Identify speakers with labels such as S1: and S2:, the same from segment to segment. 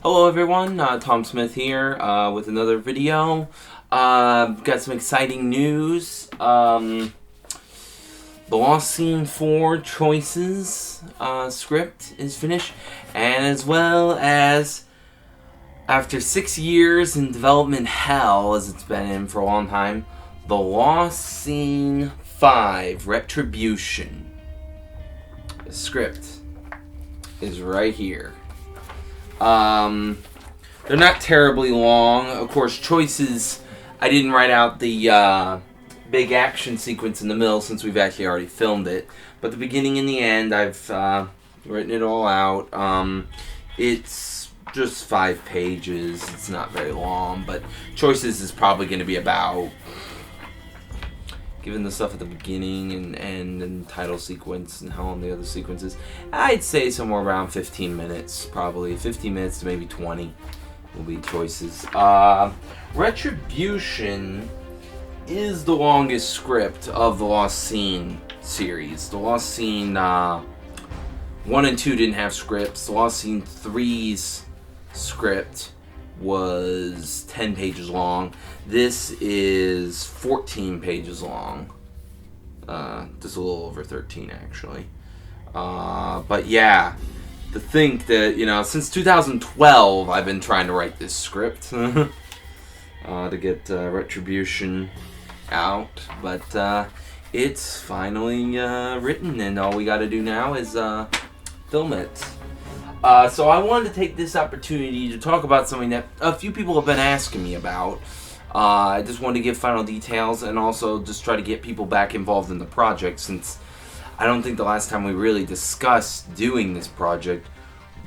S1: Hello everyone, Tom Smith here with another video. Got some exciting news. The Lost Scene 4 Choices script is finished, and as well as after 6 years in development hell, as it's been in for a long time, The Lost Scene 5 Retribution. The script is right here. They're not terribly long. Of course, choices, I didn't write out the big action sequence in the middle since we've actually already filmed it. But the beginning and the end, I've written it all out. It's just 5 pages. It's not very long, but choices is probably going to be about, given the stuff at the beginning and title sequence and how long the other sequences, I'd say somewhere around 15 minutes, probably 15 minutes to maybe 20 will be choices. Retribution is the longest script of the Lost Scene series. The Lost Scene 1 and 2 didn't have scripts. The Lost Scene 3's script was 10 pages long. This is 14 pages long. Just a little over 13 actually. But yeah, to think that, since 2012 I've been trying to write this script to get Retribution out, but it's finally written, and all we got to do now is film it. So I wanted to take this opportunity to talk about something that a few people have been asking me about. I just wanted to give final details and also just try to get people back involved in the project, since I don't think the last time we really discussed doing this project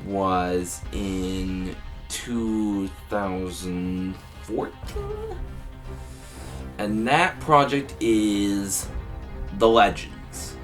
S1: was in 2014. And that project is The Legends.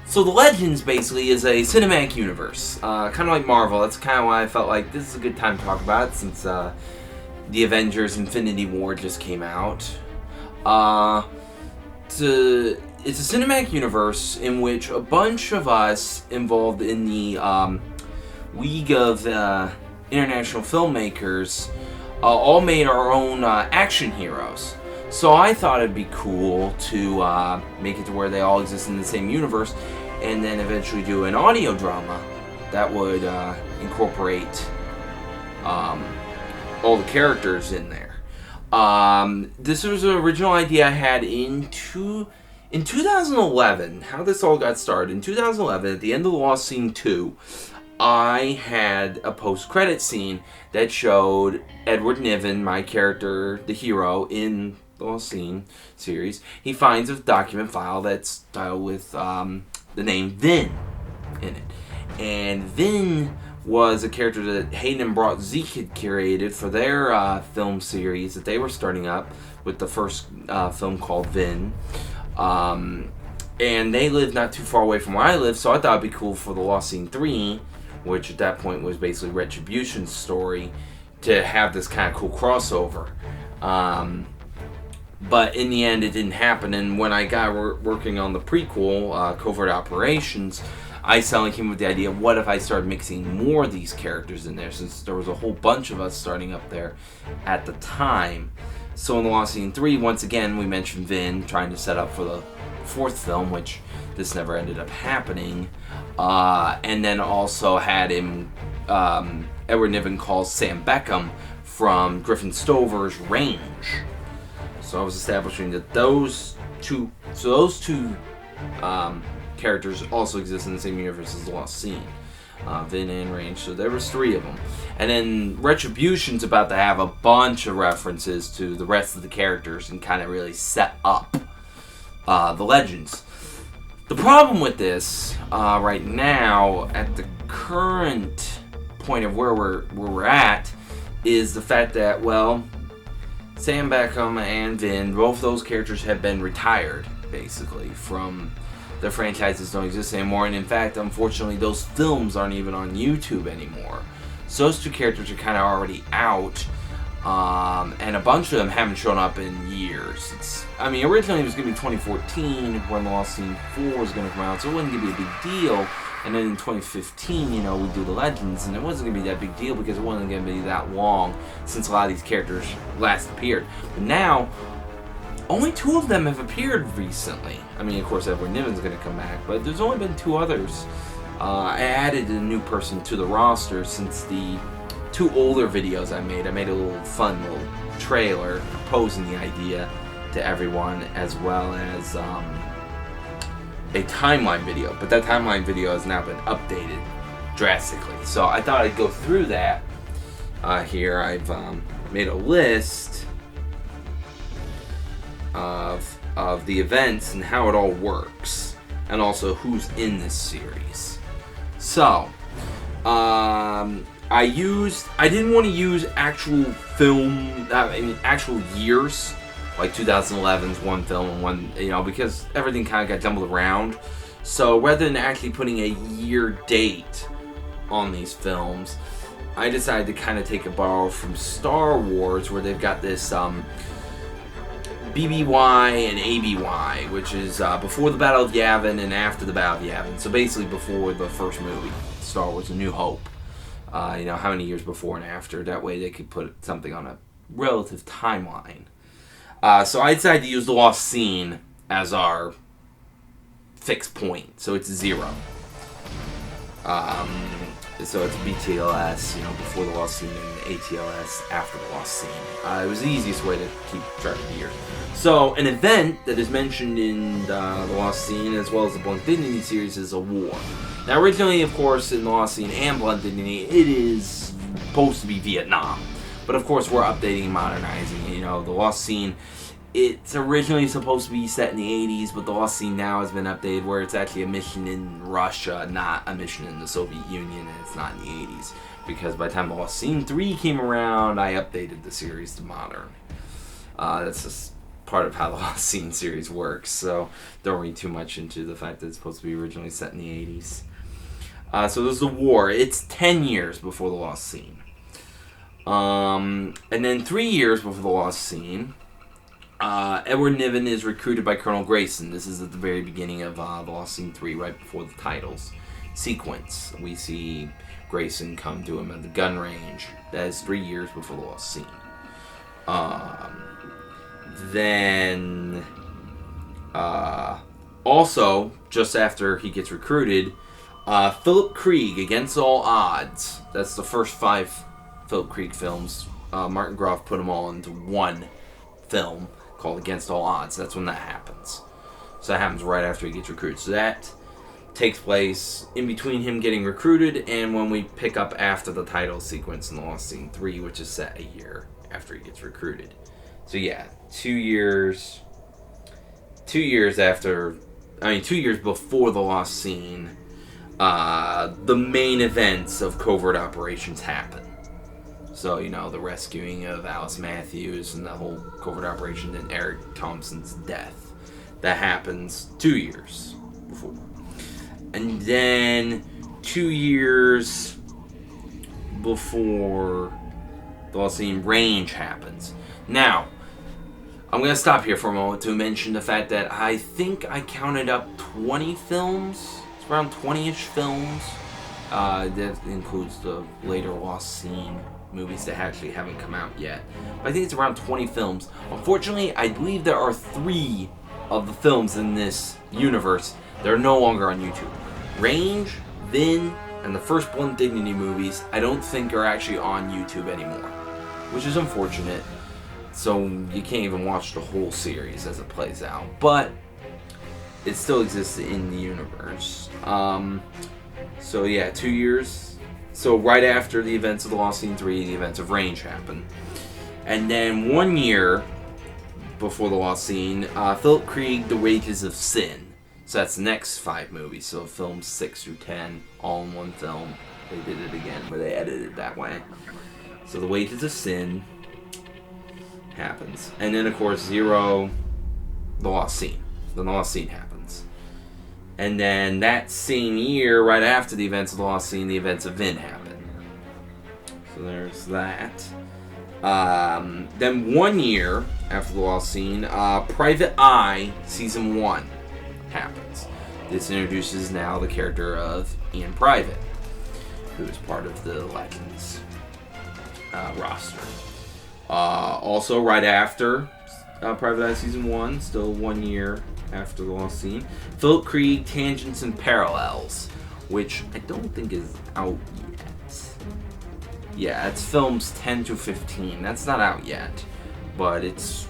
S1: So The Legends basically is a cinematic universe, kind of like Marvel. That's kind of why I felt like this is a good time to talk about it, since the Avengers Infinity War just came out. It's a cinematic universe in which a bunch of us involved in the League of International Filmmakers all made our own action heroes. So I thought it'd be cool to make it to where they all exist in the same universe, and then eventually do an audio drama that would incorporate all the characters in there. This was an original idea I had in 2011. How this all got started, in 2011, at the end of The Lost Scene 2, I had a post-credit scene that showed Edward Niven, my character, the hero in The Lost Scene series. He finds a document file that's titled with the name Vin in it. And Vin was a character that Hayden and Brought Zeke had curated for their film series that they were starting up with the first film called Vin. And they lived not too far away from where I live, so I thought it'd be cool for The Lost Scene 3, which at that point was basically Retribution's story, to have this kind of cool crossover. But in the end, it didn't happen, and when I got working on the prequel, Covert Operations, I suddenly came up with the idea, what if I started mixing more of these characters in there, since there was a whole bunch of us starting up there at the time. So in The Lost Scene 3, once again, we mentioned Vin trying to set up for the 4th film, which this never ended up happening. And then also had him, Edward Niven calls Sam Beckham from Griffin Stover's Range. So I was establishing that those two characters also exist in the same universe as The Lost Scene, Vin and Range. So there was 3 of them. And then Retribution's about to have a bunch of references to the rest of the characters and kind of really set up the Legends. The problem with this right now, at the current point of where we're at, is the fact that, well, Sam Beckham and Vin, both those characters have been retired, basically, from the franchises. Don't exist anymore, and in fact, unfortunately, those films aren't even on YouTube anymore. So those 2 characters are kind of already out, and a bunch of them haven't shown up in years. Originally it was going to be 2014 when The Lost Scene 4 was going to come out, so it wouldn't be a big deal And then in 2015, we do the Legends, and it wasn't going to be that big deal because it wasn't going to be that long since a lot of these characters last appeared. But now, only 2 of them have appeared recently. I mean, of course, Edward Niven's going to come back, but there's only been 2 others. I added a new person to the roster since the 2 older videos I made. I made a little fun little trailer proposing the idea to everyone, as well as a timeline video, but that timeline video has now been updated drastically. So I thought I'd go through that. Here I've made a list of the events and how it all works, and also who's in this series. So I didn't want to use actual film, actual years. Like 2011's one film and one, because everything kind of got jumbled around. So rather than actually putting a year date on these films, I decided to kind of take a borrow from Star Wars, where they've got this BBY and ABY, which is before the Battle of Yavin and after the Battle of Yavin. So basically before the first movie, Star Wars A New Hope. How many years before and after. That way they could put something on a relative timeline. So I decided to use the Lost Scene as our fixed point. So it's 0. So it's BTLS, before the Lost Scene, and ATLS after the Lost Scene. It was the easiest way to keep track of the year. So an event that is mentioned in the Lost Scene, as well as the Blunt Dignity series, is a war. Now originally, of course, in the Lost Scene and Blunt Dignity, it is supposed to be Vietnam. But of course, we're updating and modernizing. The Lost Scene, it's originally supposed to be set in the 80s, but the Lost Scene now has been updated where it's actually a mission in Russia, not a mission in the Soviet Union, and it's not in the 80s. Because by the time the Lost Scene 3 came around, I updated the series to modern. That's just part of how the Lost Scene series works, so don't read too much into the fact that it's supposed to be originally set in the 80s. So there's the war. It's 10 years before the Lost Scene. And then 3 years before the Lost Scene, Edward Niven is recruited by Colonel Grayson. This is at the very beginning of the Lost Scene 3, right before the titles sequence. We see Grayson come to him at the gun range. That is 3 years before the Lost Scene. Then, also, just after he gets recruited, Philip Krieg, Against All Odds. That's the first 5 Philip Krieg films. Martin Groff put them all into one film called Against All Odds. That's when that happens. So that happens right after he gets recruited. So that takes place in between him getting recruited and when we pick up after the title sequence in the Lost Scene 3, which is set a year after he gets recruited. So yeah, 2 years after, 2 years before the Lost Scene, the main events of covert operations happen. So, the rescuing of Alice Matthews and the whole covert operation and Eric Thompson's death. That happens 2 years before. And then 2 years before the Lost Scene, Range happens. Now, I'm going to stop here for a moment to mention the fact that I think I counted up 20 films. It's around 20-ish films. That includes the later Lost Scene movies that actually haven't come out yet. But I think it's around 20 films. Unfortunately, I believe there are 3 of the films in this universe that are no longer on YouTube. Range, Vin, and the first Blunt Dignity movies I don't think are actually on YouTube anymore, which is unfortunate. So you can't even watch the whole series as it plays out. But it still exists in the universe. So yeah, 2 years. So right after the events of the Lost Scene 3, the events of Range happen. And then 1 year before the Lost Scene, Philip Krieg, The Wages of Sin. So that's the next 5 movies. So films 6 through 10, all in one film. They did it again, but they edited it that way. So The Wages of Sin happens. And then, of course, 0, The Lost Scene. Then The Lost Scene happens. And then that same year, right after the events of the Lost Scene, the events of Vin happen. So there's that. Then 1 year after the Lost Scene, Private Eye Season 1 happens. This introduces now the character of Ian Private, who is part of the Legends roster. Also, right after Private Eye Season 1, still 1 year after the Lost Scene, Philip Krieg, Tangents and Parallels, which I don't think is out yet. Yeah, it's films 10 to 15. That's not out yet, but it's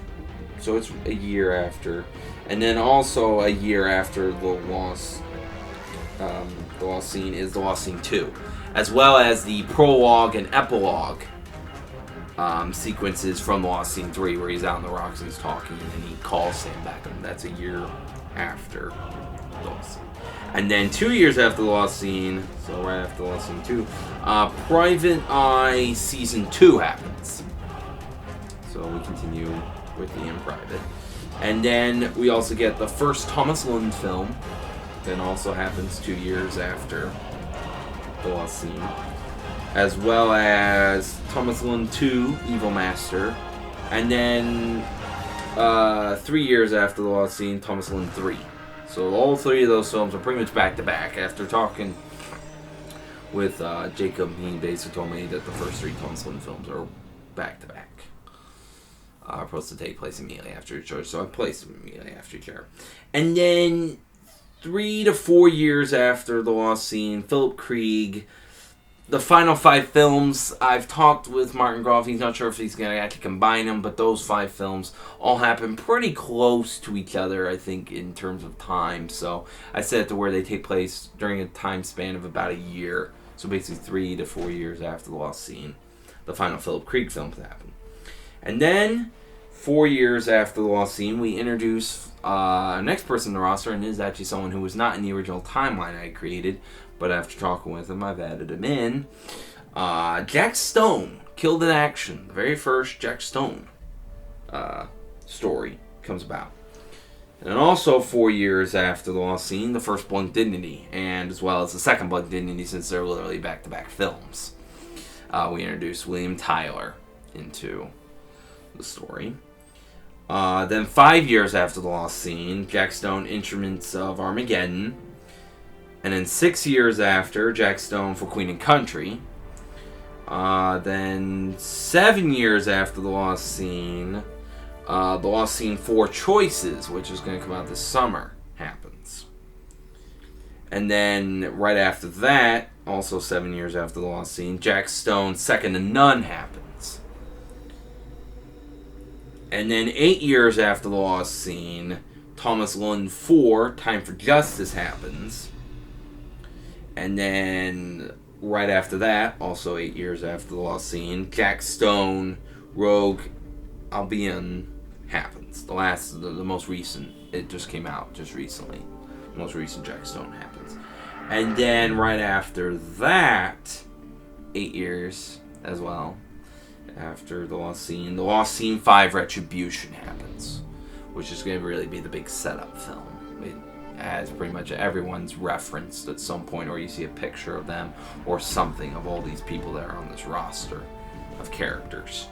S1: a year after, and then also a year after the Lost Scene is the Lost Scene 2, as well as the prologue and epilogue sequences from the Lost Scene 3, where he's out on the rocks and he's talking, and he calls Sam Beckham. That's a year after the Lost Scene. And then 2 years after the Lost Scene, so right after the Lost Scene 2, Private Eye Season 2 happens. So we continue with Ian Private. And then we also get the first Thomas Lund film, that also happens 2 years after the Lost Scene, as well as Thomas Lund 2, Evil Master, and then 3 years after the Lost Scene, Thomas Lund 3. So all three of those films are pretty much back to back. After talking with Jacob, he basically told me that the first three Thomas Lund films are back to back. Supposed to take place immediately after each other, so I placed them immediately after each other. And then 3 to 4 years after the Lost Scene, Philip Krieg. The final 5 films, I've talked with Martin Groff. He's not sure if he's going to actually combine them, but those 5 films all happen pretty close to each other, I think, in terms of time. So I set it to where they take place during a time span of about a year. So basically 3 to 4 years after the Lost Scene, the final Philip Krieg films happen. And then 4 years after the Lost Scene, we introduce next person in the roster, and is actually someone who was not in the original timeline I created. But after talking with him, I've added him in. Jack Stone, Killed in Action. The very first Jack Stone story comes about. And then also 4 years after the Lost Scene, the first Blunt Dignity, and as well as the second Blunt Dignity, since they're literally back-to-back films. We introduced William Tyler into the story. Then 5 years after the Lost Scene, Jack Stone, Instruments of Armageddon. And then 6 years after, Jack Stone for Queen and Country. Then 7 years after the Lost Scene, the Lost Scene 4 Choices, which is going to come out this summer, happens. And then right after that, also 7 years after the Lost Scene, Jack Stone's Second to None happens. And then 8 years after the Lost Scene, Thomas Lund 4, Time for Justice happens. And then right after that, also 8 years after the Lost Scene, Jack Stone, Rogue Albion happens. The most recent. It just came out just recently. The most recent Jack Stone happens. And then right after that, 8 years as well, after the Lost Scene 5 Retribution happens, which is going to really be the big setup film. As pretty much everyone's referenced at some point, or you see a picture of them or something of all these people that are on this roster of characters.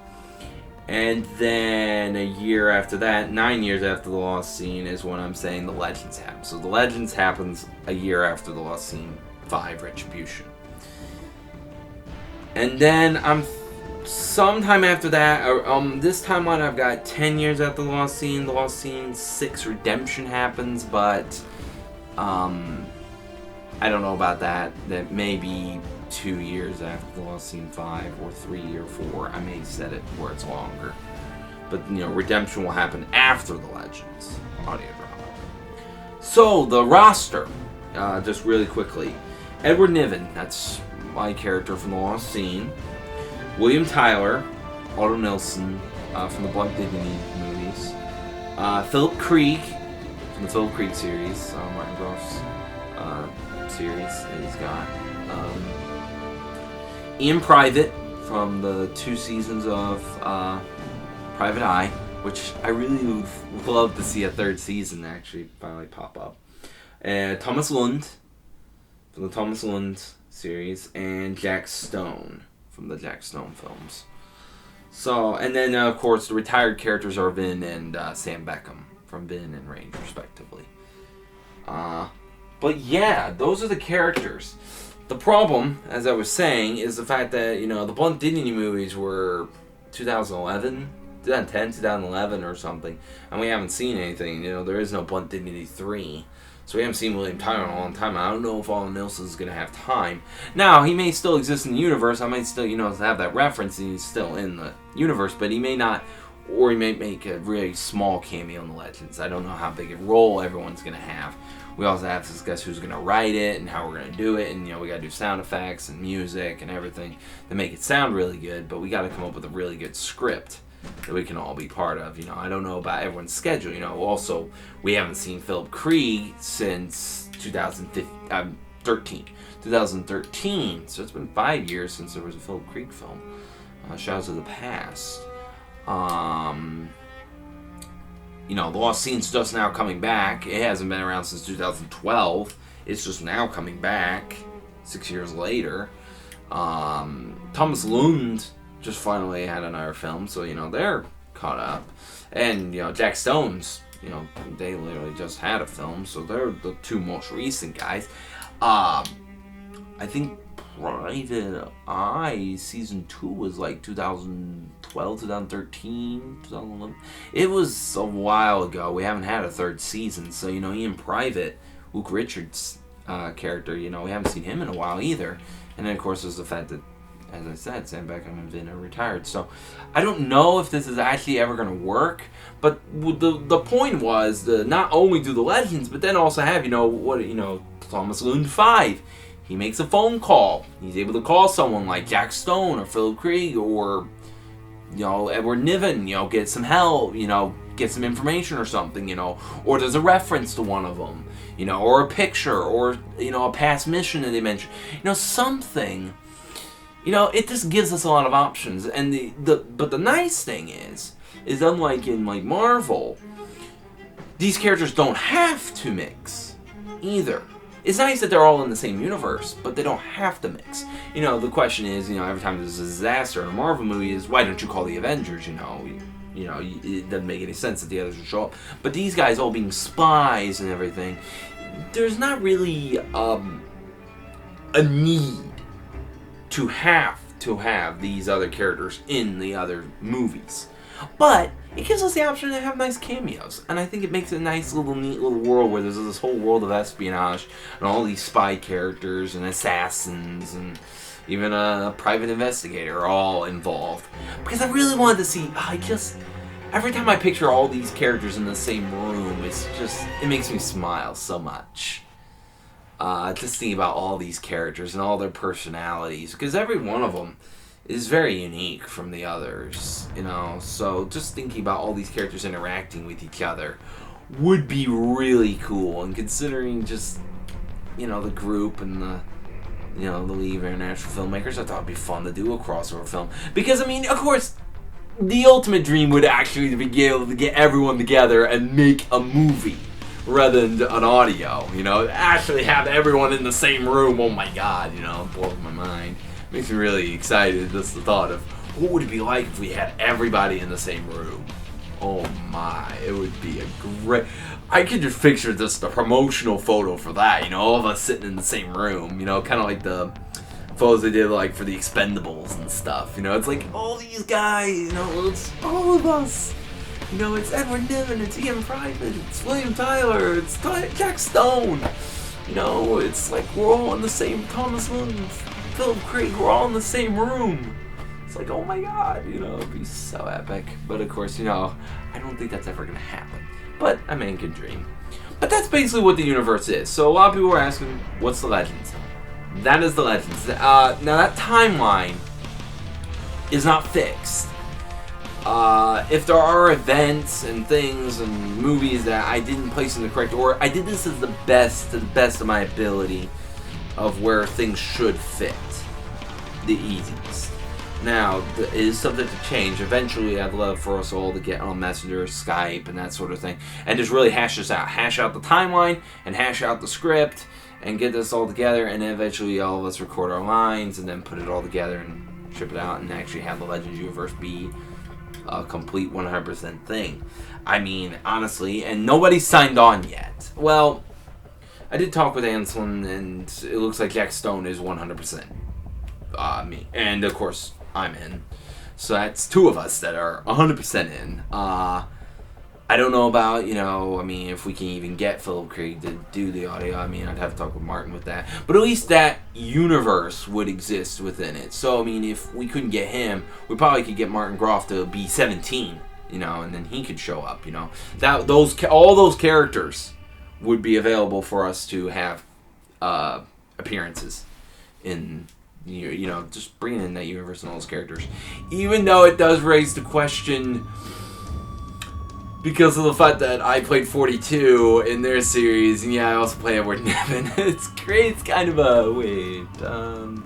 S1: And then a year after that, 9 years after the Lost Scene, is when I'm saying the Legends happen. So the Legends happens a year after the Lost Scene 5 Retribution. And then sometime after that, this timeline I've got 10 years after the Lost Scene 6 Redemption happens, but I don't know about that. That may be 2 years after the Lost Scene 5, or 3 or 4. I may set it where it's longer. But, Redemption will happen after the Legends audio drama. So, the roster, just really quickly. Edward Niven, that's my character from the Lost Scene. William Tyler, Otto Nilsson from the Blunt Dignity movies. Philip Krieg from the Philip Krieg series, Martin Groff's series that he's got. Ian Private from the 2 seasons of Private Eye, which I really would love to see a 3rd season actually finally pop up. Thomas Lund from the Thomas Lund series, and Jack Stone from the Jack Stone films. So, and then of course the retired characters are Vin and Sam Beckham from Vin and Range respectively. But yeah, those are the characters. The problem, as I was saying, is the fact that, the Blunt Dignity movies were 2011, 2010, 2011 or something, and we haven't seen anything. There is no Blunt Dignity 3. So we haven't seen William Tyler in a long time. I don't know if Owen Nilsson's going to have time. Now, he may still exist in the universe. I might still, have that reference, and he's still in the universe, but he may not, or he may make a really small cameo in the Legends. I don't know how big a role everyone's going to have. We also have to discuss who's going to write it and how we're going to do it, and, we got to do sound effects and music and everything to make it sound really good, but we got to come up with a really good script that we can all be part of. I don't know about everyone's schedule. Also, we haven't seen Philip Krieg since 2013. So it's been 5 years since there was a Philip Krieg film. Shadows of the Past. The Lost Scene's just now coming back. It hasn't been around since 2012. It's just now coming back 6 years later. Thomas Lund just finally had another film, so they're caught up. And Jack Stone's, they literally just had a film, so they're the two most recent guys. I think Private Eye season 2 was like 2012, 2013, 2011. It was a while ago. We haven't had a third season, so Ian Private, Luke Richards' character, we haven't seen him in a while either. And then of course there's the fact that, as I said, Sam Beckham and Vin are retired. So I don't know if this is actually ever going to work. But the point was to not only do the Legends, but then also have, Thomas Lund 5. He makes a phone call. He's able to call someone like Jack Stone or Philip Krieg or, Edward Niven, get some help, get some information or something, or there's a reference to one of them, or a picture or, a past mission that they mentioned, something. It just gives us a lot of options, and but the nice thing is unlike in Marvel, these characters don't have to mix either. It's nice that they're all in the same universe, but they don't have to mix. The question is, every time there's a disaster in a Marvel movie, is why don't you call the Avengers? It doesn't make any sense that the others will show up. But these guys all being spies and everything, there's not really a need to have these other characters in the other movies. But it gives us the option to have nice cameos. And I think it makes it a nice little neat little world where there's this whole world of espionage and all these spy characters and assassins and even a private investigator all involved. Because I really wanted to see, every time I picture all these characters in the same room, it makes me smile so much. Just thinking about all these characters and all their personalities, because every one of them is very unique from the others, so just thinking about all these characters interacting with each other would be really cool, and considering just, the group and the lead international filmmakers, I thought it'd be fun to do a crossover film, because, of course, the ultimate dream would actually be able to get everyone together and make a movie, rather than an audio, actually have everyone in the same room. Oh my god, it blows my mind. Makes me really excited, just the thought of what would it be like if we had everybody in the same room. Oh my, it would be a great... I could just picture just the promotional photo for that, all of us sitting in the same room, kind of like the photos they did for the Expendables and stuff, it's like all these guys, it's all of us. It's Edward Niven, it's Ian Private, it's William Tyler, it's Jack Stone. It's like we're all in the same, Thomas Lund, Philip Krieg, we're all in the same room. It's like, oh my god, it'd be so epic. But of course, I don't think that's ever going to happen. But a man can dream. But that's basically what the universe is. So a lot of people are asking, what's the Legends? That is the Legends. Now that timeline is not fixed. If there are events and things and movies that I didn't place in the correct order, I did this as to the best of my ability of where things should fit the easiest. Now, it is subject to change. Eventually, I'd love for us all to get on Messenger, Skype, and that sort of thing, and just really hash this out. Hash out the timeline, and hash out the script, and get this all together, and then eventually all of us record our lines, and then put it all together and ship it out, and actually have the Legends universe be a complete 100% thing. Honestly, and nobody's signed on yet. Well, I did talk with Anselm, and it looks like Jack Stone is 100% me. And, of course, I'm in. So that's 2 of us that are 100% in. I don't know about, if we can even get Philip Krieg to do the audio. I'd have to talk with Martin with that. But at least that universe would exist within it. So, if we couldn't get him, we probably could get Martin Groff to be 17, and then he could show up, all those characters would be available for us to have appearances in, just bringing in that universe and all those characters. Even though it does raise the question, because of the fact that I played 42 in their series, and I also play Edward Nevin. It's great. It's kind of a wait.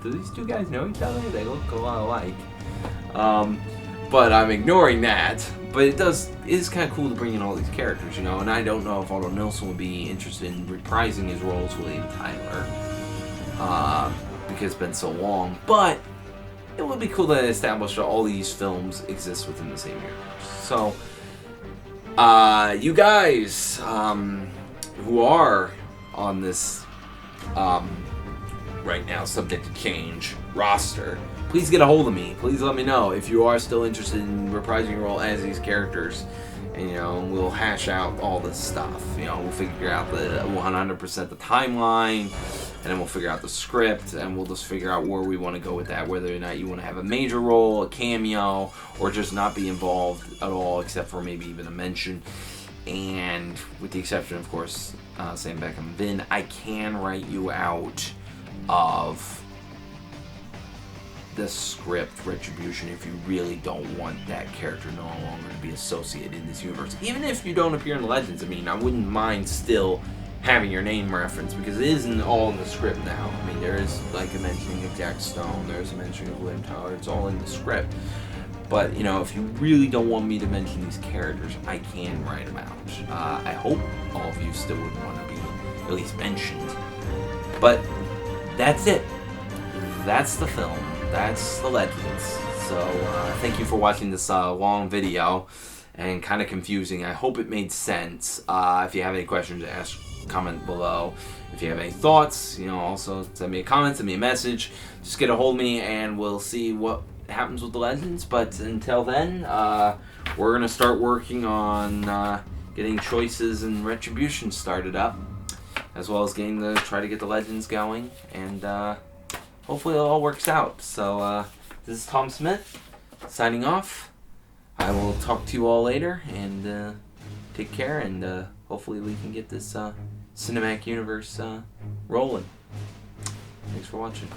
S1: Do these 2 guys know each other? They look a lot alike. But I'm ignoring that. But it is kind of cool to bring in all these characters, and I don't know if Otto Nilsson would be interested in reprising his role as William Tyler, because it's been so long. But it would be cool to establish that all these films exist within the same universe. So. You guys who are on this right now, subject to change roster, please get a hold of me. Please let me know if you are still interested in reprising your role as these characters, and we'll hash out all this stuff. We'll figure out the 100% the timeline, and then we'll figure out the script, and we'll just figure out where we want to go with that, whether or not you want to have a major role, a cameo, or just not be involved at all, except for maybe even a mention. And with the exception, of course, Sam Beckham Vin, I can write you out of the script Retribution if you really don't want that character no longer to be associated in this universe. Even if you don't appear in Legends, I wouldn't mind still having your name referenced, because it isn't all in the script now. There is like a mentioning of Jack Stone, there's a mentioning of William Tyler, it's all in the script. But, if you really don't want me to mention these characters, I can write them out. I hope all of you still would want to be at least mentioned. But that's it. That's the film. That's the Legends. So, thank you for watching this long video and kind of confusing. I hope it made sense. If you have any questions, ask, comment below. If you have any thoughts, also send me a comment, send me a message. Just get a hold of me, and we'll see what happens with the Legends. But until then, we're going to start working on getting Choices and Retribution started up, as well as try to get the Legends going, and hopefully it all works out. So this is Tom Smith signing off. I will talk to you all later, and take care, and hopefully we can get this cinematic universe rolling. Thanks for watching.